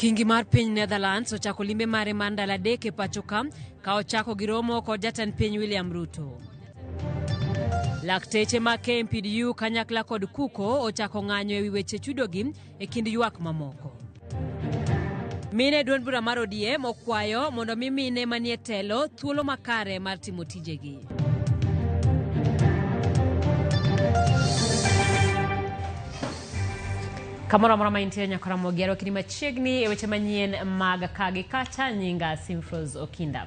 Kingi mar piny Netherlands ochako limbe mare mandala deke pacho kam ka ochako giromo kod jatend piny William Ruto. Lakteche ma KMPDU kanyakla kod kuko ochako ng'anyo ewi weche chudogi e kind ywak mamoko. Mine duond bura mar ODM okwayo mondo mine manie telo thuolo makare mar timo tijegi. Kamora mora maintie nyakora mogero kini machiegni e weche manyien mag kagi kacha nyinga Simfros Okinda.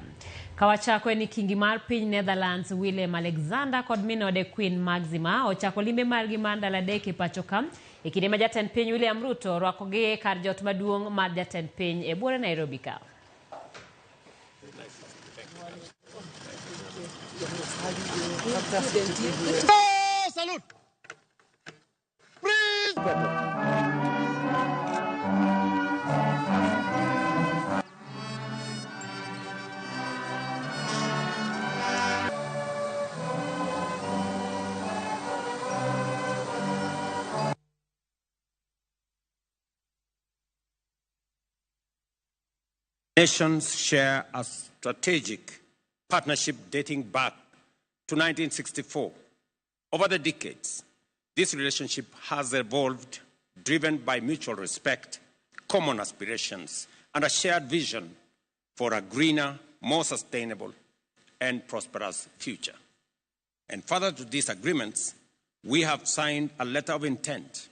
Kawachako ni kingi mar piny Netherlands Willem Alexander kod minode Queen Maxima ochako limbe margi mandala deke pacho kam e kinde ma jatend piny William Ruto rwakogi kar jot maduong' mar jatend piny e buore Nairobi ka. Salute! Nations share a strategic partnership dating back to 1964. Over the decades, this relationship has evolved, driven by mutual respect, common aspirations, and a shared vision for a greener, more sustainable, and prosperous future. And further to these agreements, we have signed a letter of intent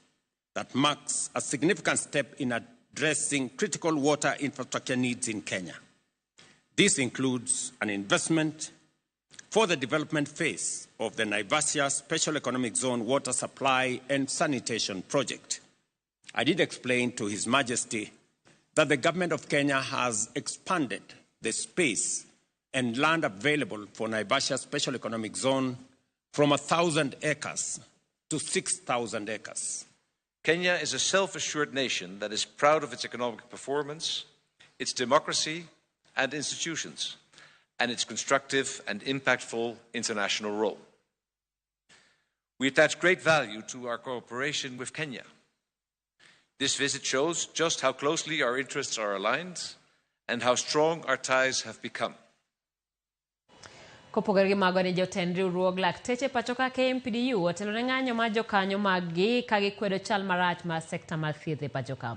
that marks a significant step in addressing critical water infrastructure needs in Kenya. This includes an investment for the development phase of the Naivasha Special Economic Zone Water Supply and Sanitation Project. I did explain to His Majesty that the government of Kenya has expanded the space and land available for Naivasha Special Economic Zone from 1,000 acres to 6,000 acres. Kenya is a self-assured nation that is proud of its economic performance, its democracy and institutions, and its constructive and impactful international role. We attach great value to our cooperation with Kenya. This visit shows just how closely our interests are aligned and how strong our ties have become. Kopogore gi mago ni jotend riwruog lakteche pacho ka KMPDU otelo ne ng'anyo ma jokanyo maggi ka gikwedo chal marach mar sekta mar thieth e pacho ka.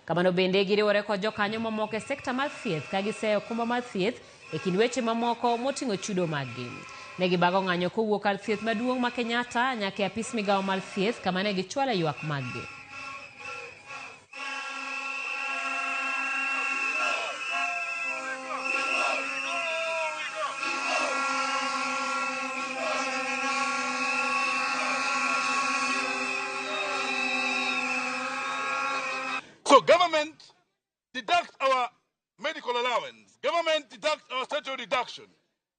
Kamano bende giriwore kod jokanyo mamoko e sekta mar thieth ka giseyo okumba mar thieth e kind weche mamoko moting'o chudo maggi. Ne gibago ng'anyo kowuok kar thieth maduong' ma Kenyatta nyaka e apis migawo mar thieth kama ne gichwalo ywak maggi. So government deducts our medical allowance. Government deducts our statutory deduction.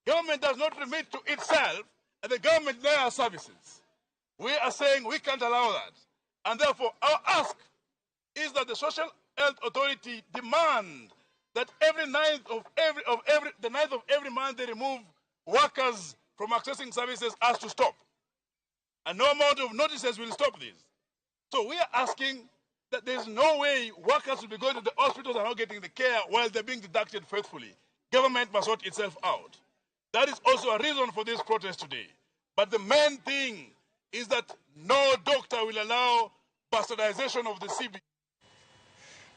Government does not remit to itself, and the government denies our services. We are saying we can't allow that. And therefore, our ask is that the Social Health Authority demand that the 9th of every month they remove workers from accessing services has to stop. And no amount of notices will stop this. So we are asking that there's no way workers will be going to the hospitals and not getting the care while they're being deducted faithfully. Government must sort itself out. That is also a reason for this protest today. But the main thing is that no doctor will allow bastardization of the CB.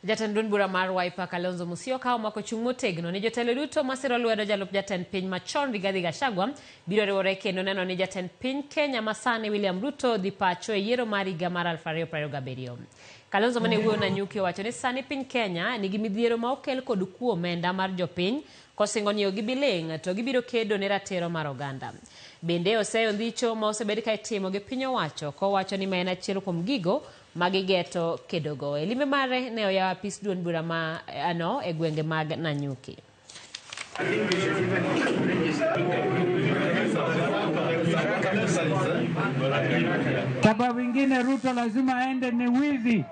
Jatend duond bura mar Wiper Kalonzo Musyoka omako chung' motegno ni jotelo duto masiro lwedo jalup jatend piny machon Rigathi Gachagua biro riwore kendo neno ni jatend piny Kenya masani William Ruto dhi pacho e yiero mar higa mar 2027. Kalonzo mane wuoyo na Nyuki owacho ni sani piny Kenya nigi midhiero ma okel kod kuo omenda mar jopiny kosingo niyo gibiling' to gibiro kedo ne ratiro mar oganda. Bende oseyo ndhicho ma osebed ka itimo gi piny owacho kowacho ni ma en achiel kuom gigo magigeto kedogo. E limbe mare ne oyawo apis duond bura ma ano e gwenge mag Nanyuki. Sababu ingine Ruto lazima aende ni wizi.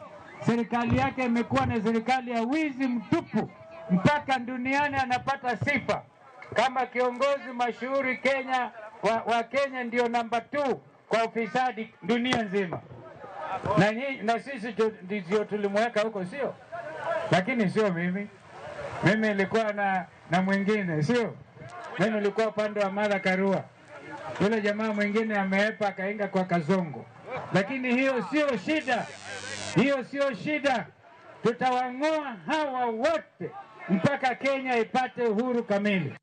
Serikali yake imekuwa na serikali ya wizi mtupu. Mpaka duniani anapata sifa kama kiongozi mashuhuri Kenya wa Kenya ndio namba 2 kwa ufisadi dunia nzima. Na sisi ndio tulimweka huko, sio? lakini sio mimi. Mimi nilikuwa na mwingine, sio mimi. Nilikuwa upande wa Martha Karua, yule jamaa mwingine ameepa akainga kwa Kazongo. Lakini hiyo sio shida, hiyo sio shida. Tutawang'oa hawa wote mpaka Kenya ipate uhuru kamili.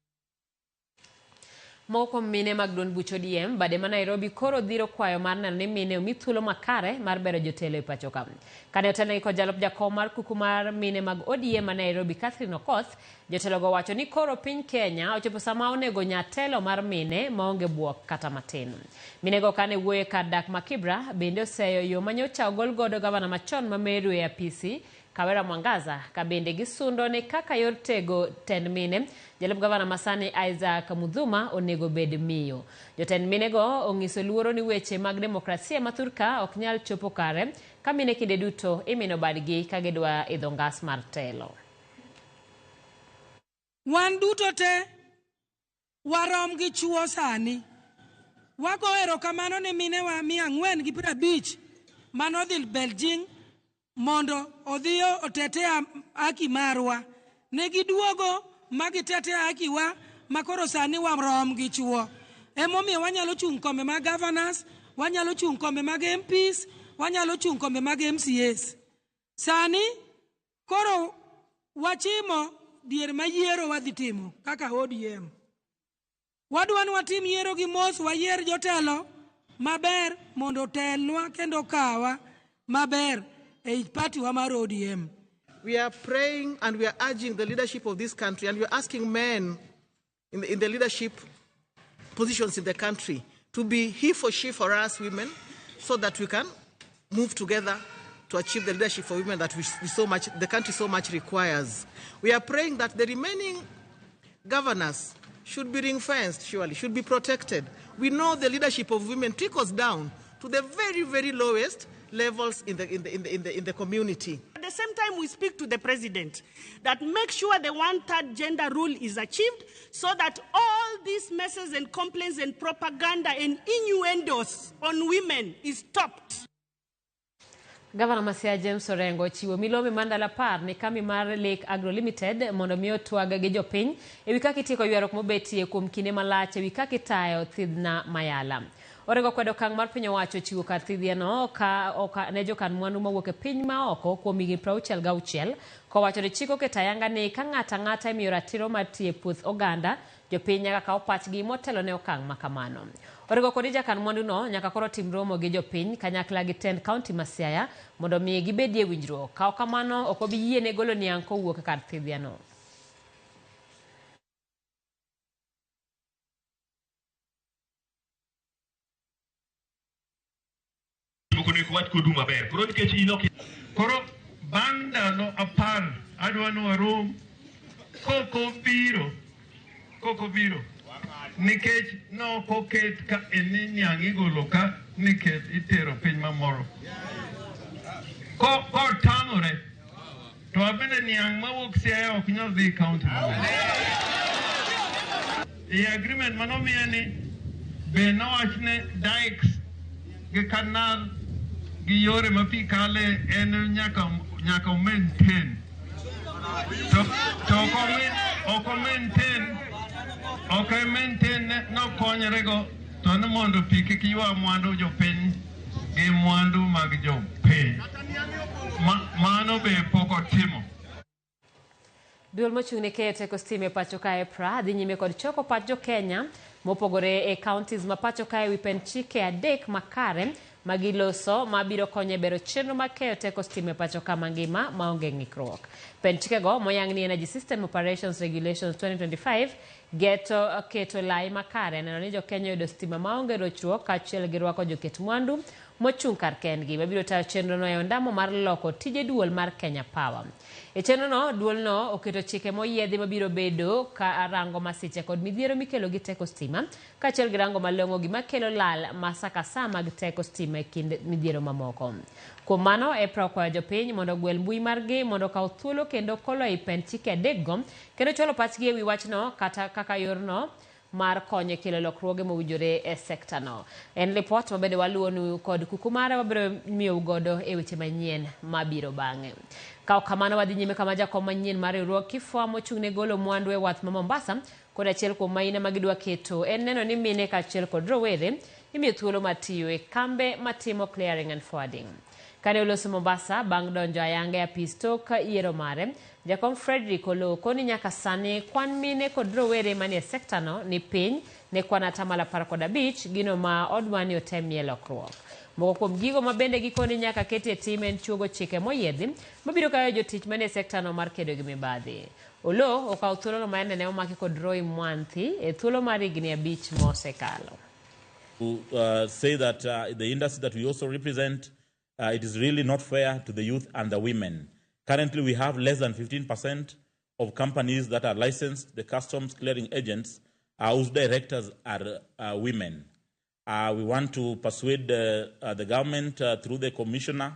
Moko mine magdon bucho diem bade ma Nairobi koro dhiro kwayo mar neno ni mine omi thuolo makare mar bero jotelo e pacho ka. Kane otelo ko jalop jakom mar kuku mar mine mag ODM ma Nairobi Catherine Okoth, jotelo go wacho ni koro piny Kenya ochopo sama onego nyatelo mar mine maonge buok kata matin. Mine go kane wuoye kar dak ma Kibra bende oseyo yo manyocha ogol godo gavana machon ma Meru e apisi Kawera Mwangaza ka bende gisundo ni kaka yor tego tend mine jalop gavana masani Isaac Mudhuma onego bed miyo. Jotend mine go ongiso luoro ni weche mag demokrasia mathurka ok nyal chopo kare ka mine kinde duto imino badgi ka gidwa idho ngas mar telo. Wan duto te warom gi chuo sani. Wago erokamano ne mine wa 450 manodhi Beijing mondo odhiyo otetea haki marwa. Ne giduogo magitetea haki wa makoro sani warom gi chuo. Emomiyo wanyalo chung' kombe mag governors, wanyalo chung' kombe mag MPs, wanyalo chung' kombe mag MCAs. Sani koro wachimo dier mayiero wadhi timo kaka ODM. Wadwan watim yiero gi mos, wayier jotelo maber mondo telnwa kendo kawa maber e party wa mar ODM. We are praying and we are urging the leadership of this country, and we are asking men in the leadership positions in the country to be he for she for us women, so that we can move together to achieve the leadership for women that the country so much requires. We are praying that the remaining governors should be ring-fenced, surely, should be protected. We know the leadership of women trickles down to the very, very lowest levels in the community. At the same time, we speak to the president that make sure the one-third gender rule is achieved, so that all these messes and complaints and propaganda and innuendos on women is stopped. Governor Masia James Orengo chiwo milome mandala par ni kami mar Lake Agro Limited mondo miyo twaga gi jopiny ewi kaka itieko ywarruok mobetie kuom kinde malach ewi kaka itayo thidhna mayala. Orengo kwedo okang' mar piny owacho chiwo kar thidhiano ne jokan mwandu mawuok e piny maoko kuom higni 66 kowacho ni chik oketo ayanga ni ka ng'ato ang'ata imiyo ratiro mar tiyo e puoth oganda, jopiny nyaka kaw pachgi motelo ne okang' makamano. Orengo kod jakan mwanduno nyaka koro tim romo gi jopiny kanyakla gi tend kaunti ma Siaya mondo mi gibedie winjruok. Kaw kamano ok obi yiene golo niang' kowuok kar thidhiano. Koro banda no apan adwano arom koko biro nikech no koket ka eni niang' igolo ka nikech itero piny mamoro ko tamore to abende niang' mawuok Siaya ok nyal dhi kaunti e agreement manomiye ni be nowachne dikes gi kanal gi yore ma pi kale en nyaka maintain to ok maintain no konyre go to ne mondo pi kik ywa mwandu jopiny gi mwandu mag jopiny mano be pok otimo. Duol mochung'ne keyo teko stima e pacho kae pra dhi nyime kod choko pach jo Kenya mopogore e counties ma pacho kae wi pen chike 3 makare magiloso mabiro konyo e bero chenro mag keyo teko stima e pacho ka mangima maonge ng'ikruok. Pen chikego moyang ni Energy System Operations Regulations 2025 keto lai makare neno ni jo Kenya yudo stima maonge rochruok kaachiel gi rwako joket mwandu mochung' kar kendgi mabiro tayo chenrono e ondamo mar loko tije duol mar Kenya Power. E chenrono duolno oketo chike moyiedhi mabiro bedo ka rango masiche kod midhiero mikelo gi teko stima kaachiel gi rango malong'o gima kelo lal masakasa mag teko stima e kind midhiero mamoko. Kuom mano EPRA okwayo jopiny mondo ogwel mbui margi mondo kaw thuolo kendo kolo i pen chike 3 go kendo chwalo pachgi e wi wachno kata kaka yorno mar konyo kelo lokruoge mowinjore e sekta no. En report mabende waluonu kod kukumara wabiro miyo godo e weche manyien mabiro bang'e. Kao kamano wadhi nyime kama jakom manyien mar riwruok Kifwa mochung'ne golo mwandu e wath ma Mombasa kod achiel kuom maina magidwa keto en neno ni mine kaachiel kod rowere imiyo thuolo matiyo e kambe matimo clearing and forwarding. Kane oloso Mombasa bang' donjo ayanga e apis tok yiero mare, jakom Frederick oloko ni nyaka sani kwan mine kod rowere manie sekta no ni piny ne kwan 15% gino ma odwani otemie lokruok. Moko kuom gigo mabende gikoni nyaka ketie tim en chuogo chike moyiedhi mabiro kayo jotich manie sekta no mar kedo gi mibadhi. Olo okawo thuolo no maende ne omaki kod Roy Mwanthi e thuolo mar higni 5 mosekalo. To say that the industry that we also represent, it is really not fair to the youth and the women. Currently, we have less than 15% of companies that are licensed, the customs clearing agents, whose directors are women. We want to persuade the government through the Commissioner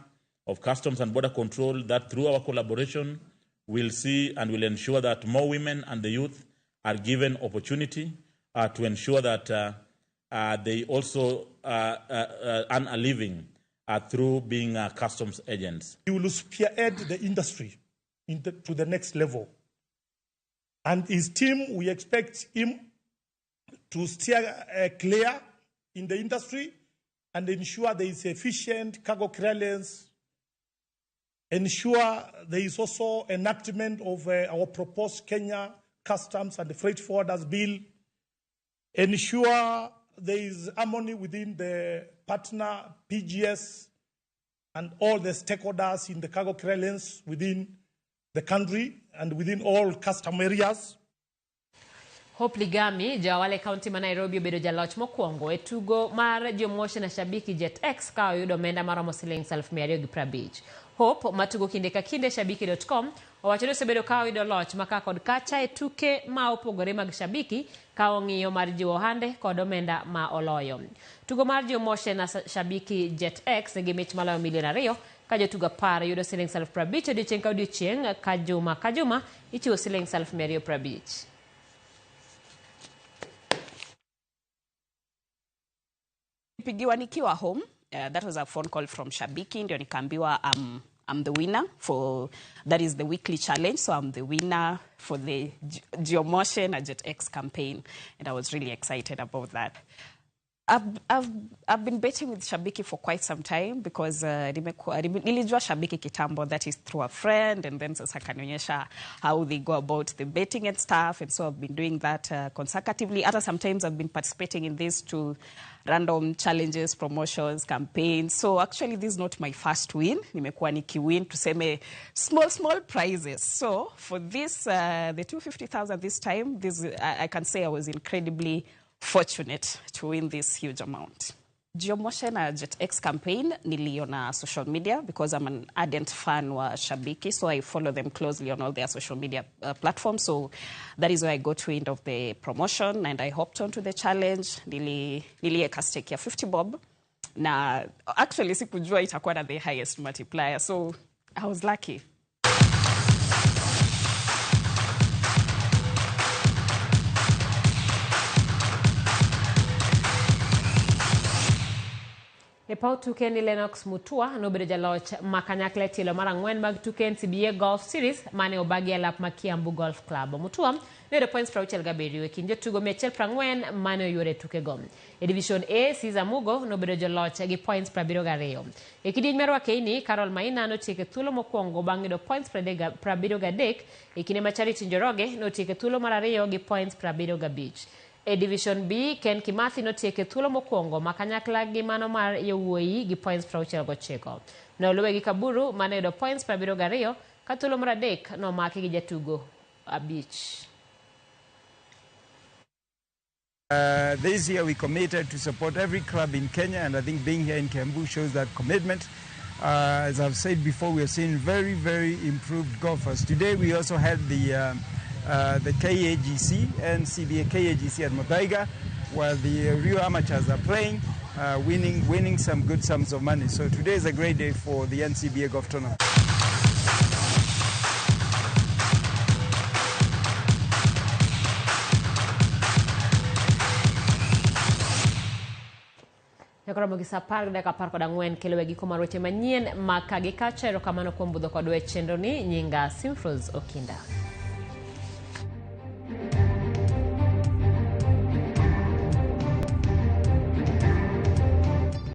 of Customs and Border Control that through our collaboration, we'll see and will ensure that more women and the youth are given opportunity to ensure that they also earn a living through being customs agents. He will spearhead the industry to the next level. And his team, we expect him to steer clear in the industry and ensure there is efficient cargo clearance, ensure there is also enactment of our proposed Kenya Customs and Freight Forwarders Bill, ensure there is harmony within the partner PGS and all the stakeholders in the cargo clearance within the country and within all custom areas. Hope Ligami, Jawale County ma Nairobi obedo jaloch mokwongo e tugo mar jomoshe na shabiki Jet X ka oyudo omenda maromo Sh250. Hope matugo kinde ka kinde shabiki.com owacho ni osebedo ka oyudo loch maka kod kacha e tuke ma opogore mag shabiki ka ong'iyo mar jiwo ohande kod omenda ma oloyo. Tugo mar jomoshe na shabiki Jet X nigi mich maloyo $2 ka jotugo 10 yudo Sh50 odiochieng' ka odiochieng' ka juma ichiwo Sh250. Pigiwa nikiwa home, that was a phone call from Shabiki, ndio nikaambiwa I'm the winner for, that is the weekly challenge, so I'm the winner for the Geomotion and Jet X campaign, and I was really excited about that. I've been betting with Shabiki for quite some time because nilijua Shabiki kitambo, that is through a friend, and then sasa kanionyesha how they go about the betting and stuff, and so I've been doing that consecutively. Other sometimes I've been participating in this to random challenges, promotions, campaigns. So actually this is not my first win. Nimekuwa nikiwin tuseme small prizes. So for this, the 250,000 this time, I can say I was incredibly fortunate to win this huge amount. Geomotion and Jet X campaign niliona social media because I'm an ardent fan wa Shabiki, so I follow them closely on all their social media platforms. So that is where I got wind of the promotion and I hopped onto the challenge. Nilieka stake ya 50 bob. Na actually sikujua itakuwa na the highest multiplier, so I was lucky. E pau tuke ni Lennox Mutua nobedo jaloch makanyakla tielo mar 4 mag tuke NCBA Golf Series mane obagi e lap ma Kiambu Golf Club. Mutua ne points 67 e kind jotugo 140 mane oyuore tuke go. E Division A, Caesar Mugo nobedo jaloch gi points 72. E kidieny mar Wakeini, Carol Maina notieko thuolo mokwongo bang' yudo points 73 e kinde ma Charity Njoroge notieko thuolo mar ariyo gi points 75. E Division B, Ken Kimathi notieko thuolo mokwongo makanyakla gi mano mar yowuoyi gi points 69. Noluwe gi Kaburu mane yudo points 72 ka thuolo mar adek nomaki gi jatugo 5. This year we committed to support every club in Kenya, and I think being here in Kiambu shows that commitment. As I've said before, we have seen very, very improved golfers. Today we also had the KAGC, NCBA KAGC at Muthaiga, while the Rio amateurs are playing, winning some good sums of money. So today is a great day for the NCBA golf tournament. Ramogi sa par dakika 14 kelewe giko mar weche manyien makagi kacha erokamano kuom budho kod wech chenro ni nyinga Simfros Okinda.